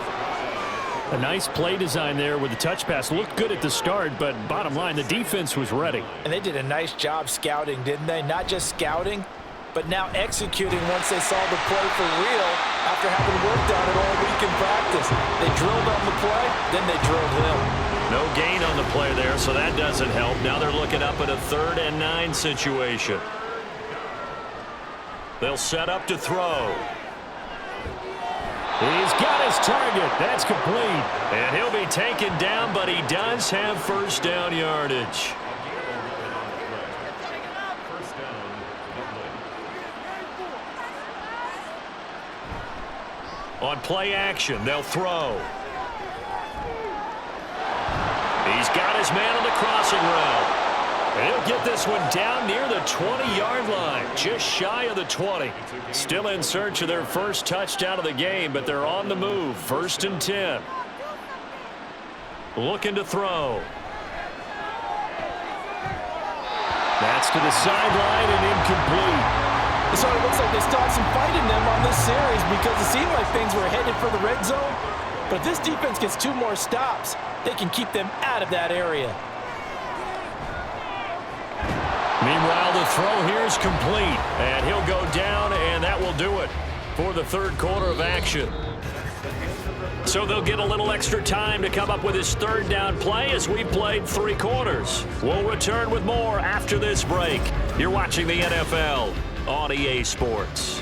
A nice play design there with the touch pass. Looked good at the start, but bottom line, the defense was ready. And they did a nice job scouting, didn't they? Not just scouting, but now executing once they saw the play for real after having worked on it all week in practice. They drilled on the play, then they drilled him. No gain on the play there, so that doesn't help. Now they're looking up at a 3rd and 9 situation. They'll set up to throw. He's got his target. That's complete. And he'll be taken down, but he does have 1st down yardage. On play action, they'll throw. He's got his man on the crossing route. And he'll get this one down near the 20-yard line, just shy of the 20. Still in search of their 1st touchdown of the game, but they're on the move. 1st and 10. Looking to throw. That's to the sideline and incomplete. So it looks like they still have some fight in them on this series because it seemed like things were headed for the red zone. But if this defense gets 2 more stops, they can keep them out of that area. Meanwhile, the throw here is complete. And he'll go down, and that will do it for the 3rd quarter of action. So they'll get a little extra time to come up with his third down play as we played 3 quarters. We'll return with more after this break. You're watching the NFL on EA Sports.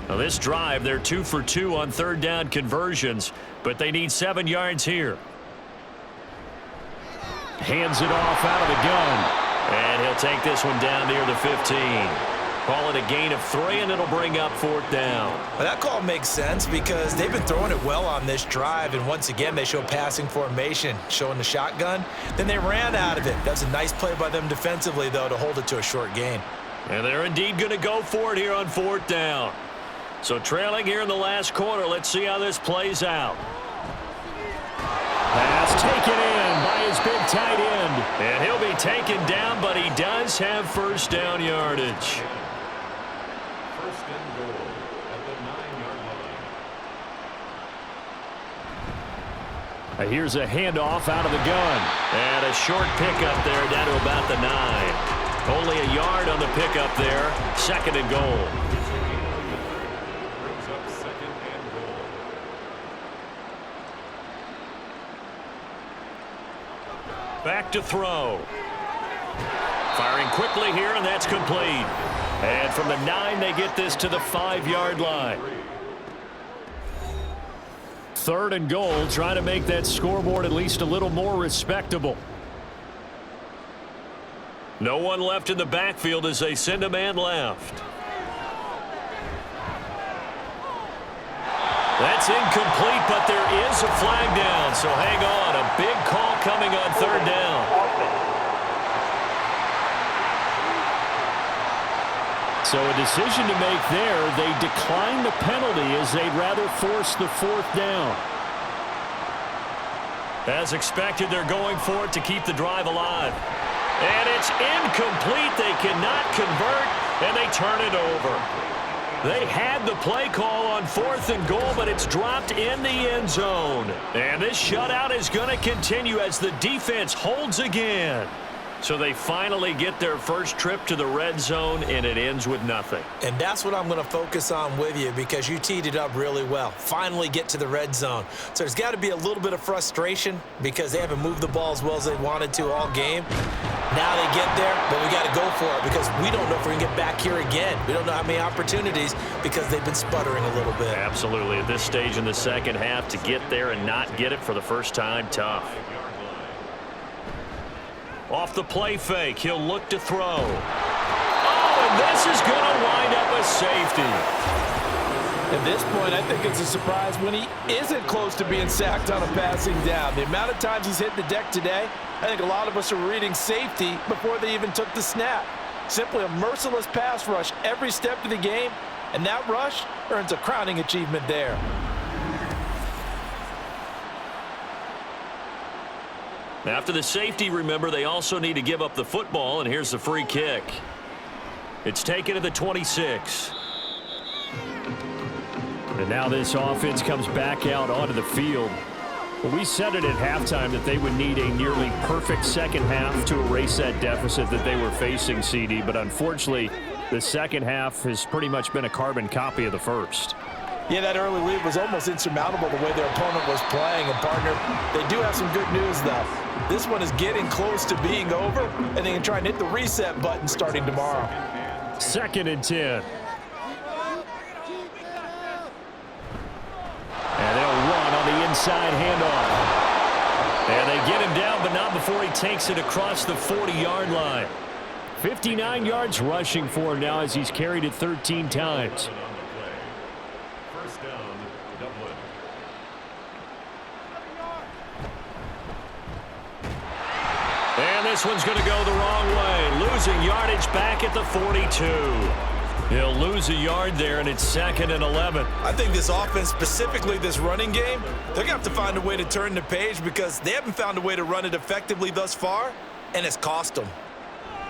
Now this drive, they're 2 for 2 on third down conversions, but they need 7 yards here. Hands it off out of the gun. And he'll take this one down near the 15. Call it a gain of 3, and it'll bring up 4th down. Well, that call makes sense because they've been throwing it well on this drive, and once again, they show passing formation, showing the shotgun. Then they ran out of it. That's a nice play by them defensively, though, to hold it to a short gain. And they're indeed going to go for it here on 4th down. So trailing here in the last quarter, let's see how this plays out. Pass taken in by his big tight end. And he'll be taken down, but he does have first down yardage. First and goal at the 9-yard line. Here's a handoff out of the gun. And a short pickup there down to about the 9. Only a yard on the pickup there. 2nd and goal. Brings up 2nd and goal. Back to throw. Firing quickly here, and that's complete. And from the 9, they get this to the 5-yard line. 3rd and goal, trying to make that scoreboard at least a little more respectable. No one left in the backfield as they send a man left. That's incomplete, but there is a flag down, so hang on. A big call coming on 3rd down. So a decision to make there. They decline the penalty as they'd rather force the 4th down. As expected, they're going for it to keep the drive alive. And it's incomplete. They cannot convert, and they turn it over. They had the play call on 4th and goal, but it's dropped in the end zone. And this shutout is going to continue as the defense holds again. So they finally get their first trip to the red zone, and it ends with nothing. And that's what I'm going to focus on with you because you teed it up really well. Finally get to the red zone. So there's got to be a little bit of frustration because they haven't moved the ball as well as they wanted to all game. Now they get there, but we got to go for it because we don't know if we're going to get back here again. We don't know how many opportunities because they've been sputtering a little bit. Absolutely. At this stage in the second half, to get there and not get it for the first time, tough. Off the play fake, he'll look to throw. Oh, and this is going to wind up a safety. At this point, I think it's a surprise when he isn't close to being sacked on a passing down. The amount of times he's hit the deck today, I think a lot of us are reading safety before they even took the snap. Simply a merciless pass rush every step of the game, and that rush earns a crowning achievement there. After the safety, remember, they also need to give up the football, and here's the free kick. It's taken to the 26. And now this offense comes back out onto the field. Well, we said it at halftime that they would need a nearly perfect second half to erase that deficit that they were facing, CD. But unfortunately, the second half has pretty much been a carbon copy of the first. Yeah, that early lead was almost insurmountable the way their opponent was playing. And, partner, they do have some good news, though. This one is getting close to being over, and they can try and hit the reset button starting tomorrow. 2nd and 10. And they'll run on the inside handoff. And they get him down, but not before he takes it across the 40-yard line. 59 yards rushing for him now as he's carried it 13 times. First down, Dublin. And this one's going to go the wrong way. Losing yardage back at the 42. He'll lose a yard there, and it's 2nd and 11. I think this offense, specifically this running game, they're going to have to find a way to turn the page because they haven't found a way to run it effectively thus far, and it's cost them.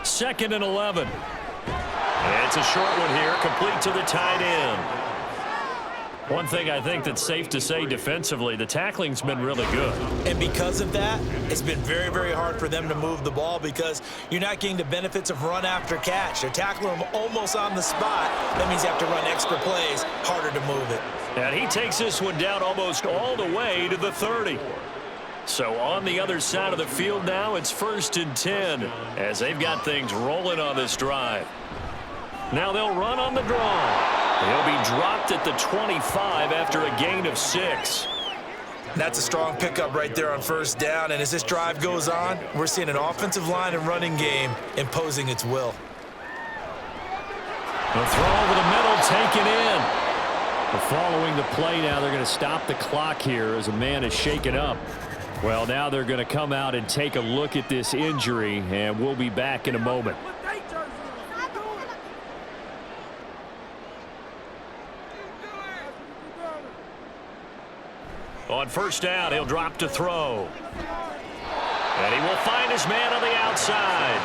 2nd and 11. And it's a short one here, complete to the tight end. One thing I think that's safe to say defensively, the tackling's been really good. And because of that, it's been very, very hard for them to move the ball because you're not getting the benefits of run after catch. They're tackling them almost on the spot. That means you have to run extra plays, harder to move it. And he takes this one down almost all the way to the 30. So on the other side of the field now, it's 1st and 10 as they've got things rolling on this drive. Now they'll run on the draw. He'll be dropped at the 25 after a gain of 6. That's a strong pickup right there on 1st down. And as this drive goes on, we're seeing an offensive line and running game imposing its will. The throw over the middle, taken in. Following the play now, they're going to stop the clock here as a man is shaken up. Well, now they're going to come out and take a look at this injury, and we'll be back in a moment. On 1st down, he'll drop to throw. And he will find his man on the outside.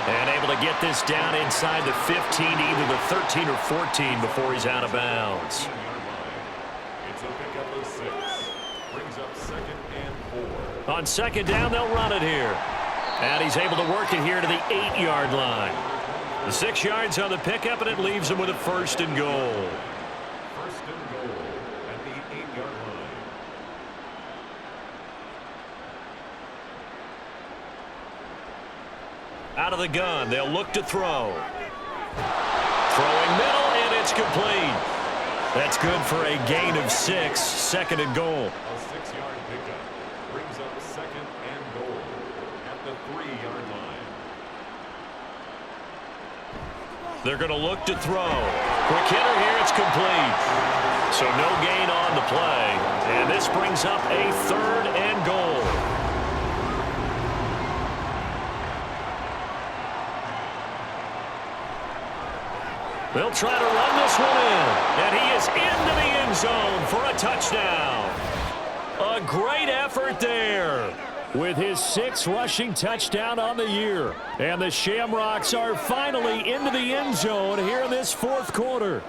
And able to get this down inside the 15, either the 13 or 14 before he's out of bounds. It's a pickup of 6. Brings up 2nd and 4. On 2nd down, they'll run it here. And he's able to work it here to the 8-yard line. The 6 yards on the pickup, and it leaves him with a 1st and goal. 1st and goal at the 8-yard line. Out of the gun, they'll look to throw. Throwing middle, and it's complete. That's good for a gain of 6, 2nd and goal. A 6-yard pickup brings up 2nd and goal at the 3-yard line. They're going to look to throw. Quick hitter here, it's complete. So no gain on the play. And this brings up a 3rd and goal. They'll try to run this one in. And he is into the end zone for a touchdown. A great effort there with his 6th rushing touchdown on the year. And the Shamrocks are finally into the end zone here in this 4th quarter.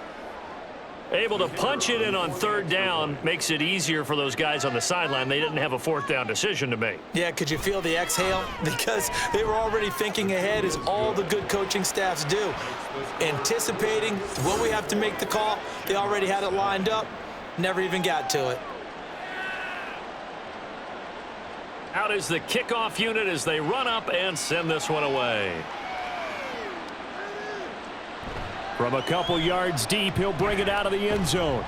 Able to punch it in on 3rd down makes it easier for those guys on the sideline. They didn't have a 4th down decision to make. Yeah, could you feel the exhale? Because they were already thinking ahead, as all the good coaching staffs do. Anticipating when we have to make the call. They already had it lined up. Never even got to it. Out is the kickoff unit as they run up and send this one away. From a couple yards deep, he'll bring it out of the end zone.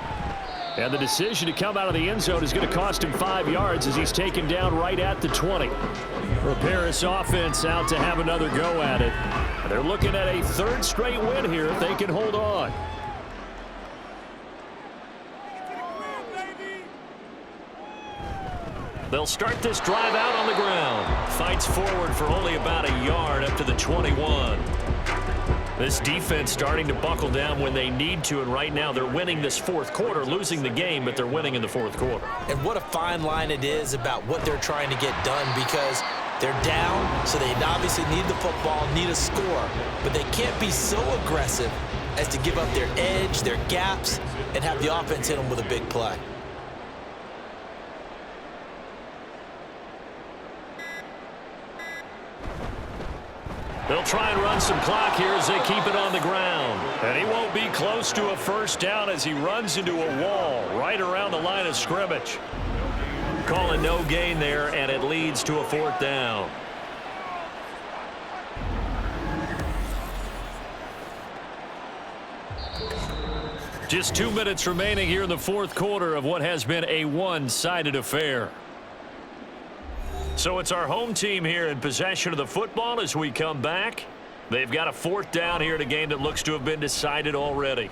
And the decision to come out of the end zone is going to cost him 5 yards as he's taken down right at the 20. The Paris offense out to have another go at it. They're looking at a 3rd straight win here if they can hold on. They'll start this drive out on the ground. Fights forward for only about a yard up to the 21. This defense starting to buckle down when they need to, and right now they're winning this 4th quarter, losing the game, but they're winning in the 4th quarter. And what a fine line it is about what they're trying to get done, because they're down, so they obviously need the football, need a score, but they can't be so aggressive as to give up their edge, their gaps, and have the offense hit them with a big play. They'll try and run some clock here as they keep it on the ground. And he won't be close to a 1st down as he runs into a wall right around the line of scrimmage. Calling no gain there, and it leads to a 4th down. Just 2 minutes remaining here in the 4th quarter of what has been a one-sided affair. So it's our home team here in possession of the football as we come back. They've got a 4th down here in a game that looks to have been decided already.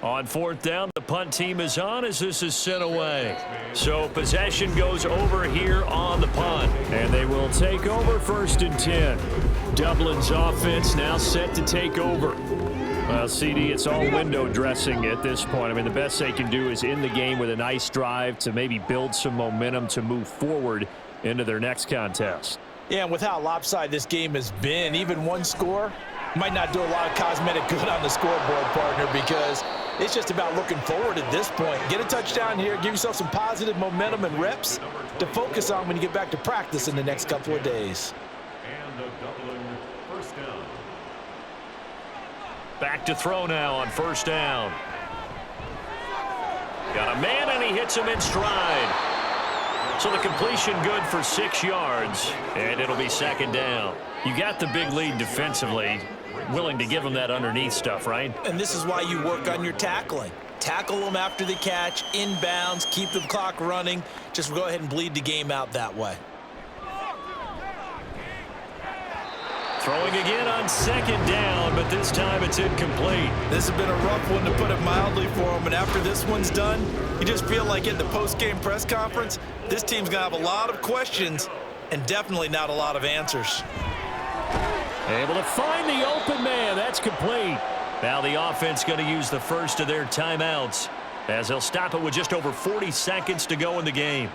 On 4th down, the punt team is on as this is sent away. So possession goes over here on the punt. And they will take over 1st and 10. Dublin's offense now set to take over. Well, CD, it's all window dressing at this point. I mean, the best they can do is end the game with a nice drive to maybe build some momentum to move forward into their next contest. Yeah, and with how lopsided this game has been, even one score might not do a lot of cosmetic good on the scoreboard, partner, because It's just about looking forward at this point. Get a touchdown here, give yourself some positive momentum and reps to focus on when you get back to practice in the next couple of days. And a Dublin first down. Back to throw now on first down. Got a man, and he hits him in stride. So the completion good for 6 yards, and it'll be second down. You got the big lead defensively. Willing to give them that underneath stuff, right? And this is why you work on your tackling. Tackle them after the catch, inbounds, keep the clock running. Just go ahead and bleed the game out that way. Throwing again on second down, but this time it's incomplete. This has been a rough one, to put it mildly, for him. And after this one's done, you just feel like in the post-game press conference, this team's going to have a lot of questions and definitely not a lot of answers. Able to find the open man. That's complete. Now the offense going to use the first of their timeouts as they'll stop it with just over 40 seconds to go in the game.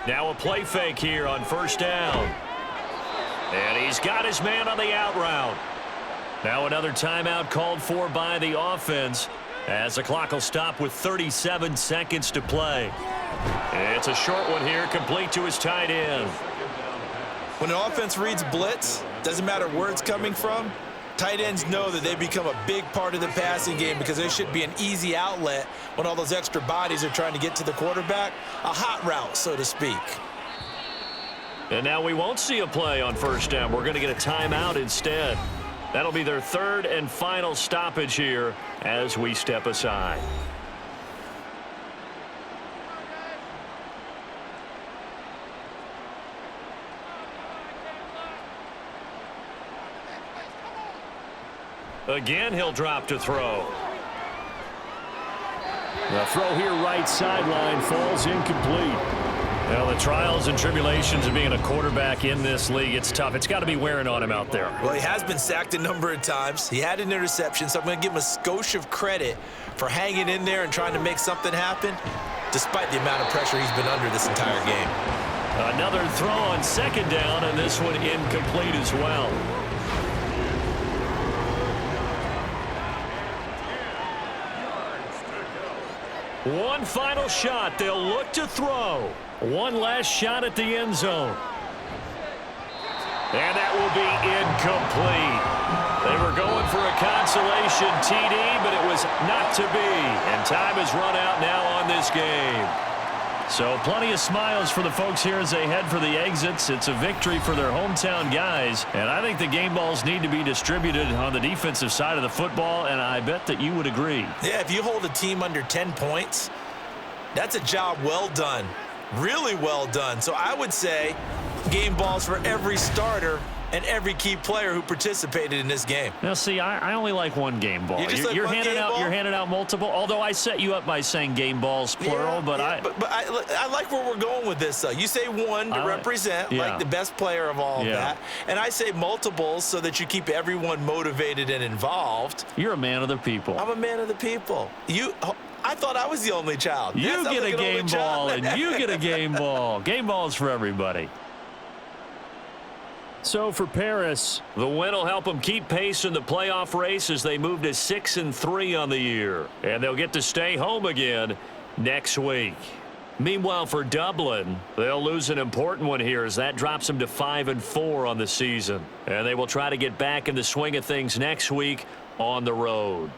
Now a play fake here on first down. And he's got his man on the out route. Now another timeout called for by the offense as the clock will stop with 37 seconds to play. It's a short one here, complete to his tight end. When an offense reads blitz, doesn't matter where it's coming from, tight ends know that they become a big part of the passing game because there should be an easy outlet when all those extra bodies are trying to get to the quarterback. A hot route, so to speak. And now we won't see a play on first down. We're going to get a timeout instead. That'll be their third and final stoppage here as we step aside. Again, he'll drop to throw. The throw here right sideline falls incomplete. Well, the trials and tribulations of being a quarterback in this league, it's tough. It's got to be wearing on him out there. Well, he has been sacked a number of times. He had an interception, so I'm going to give him a skosh of credit for hanging in there and trying to make something happen, despite the amount of pressure he's been under this entire game. Another throw on second down, and this one incomplete as well. One final shot. They'll look to throw. One last shot at the end zone. And that will be incomplete. They were going for a consolation TD, but it was not to be. And time has run out now on this game. So plenty of smiles for the folks here as they head for the exits. It's a victory for their hometown guys. And I think the game balls need to be distributed on the defensive side of the football, and I bet that you would agree. Yeah, if you hold a team under 10 points, that's a job well done. Really well done. So I would say game balls for every starter and every key player who participated in this game. Now, see, I only like one game ball. You're handing out multiple. Although I set you up by saying game balls plural, but I like where we're going with this. Though you say one to represent like the best player of all of that, and I say multiples so that you keep everyone motivated and involved. You're a man of the people. I'm a man of the people. I thought I was the only child. You get a game ball, and you get a game ball. Game balls for everybody. So for Paris, the win will help them keep pace in the playoff race as they move to 6-3 on the year. And they'll get to stay home again next week. Meanwhile, for Dublin, they'll lose an important one here as that drops them to 5-4 on the season. And they will try to get back in the swing of things next week on the road.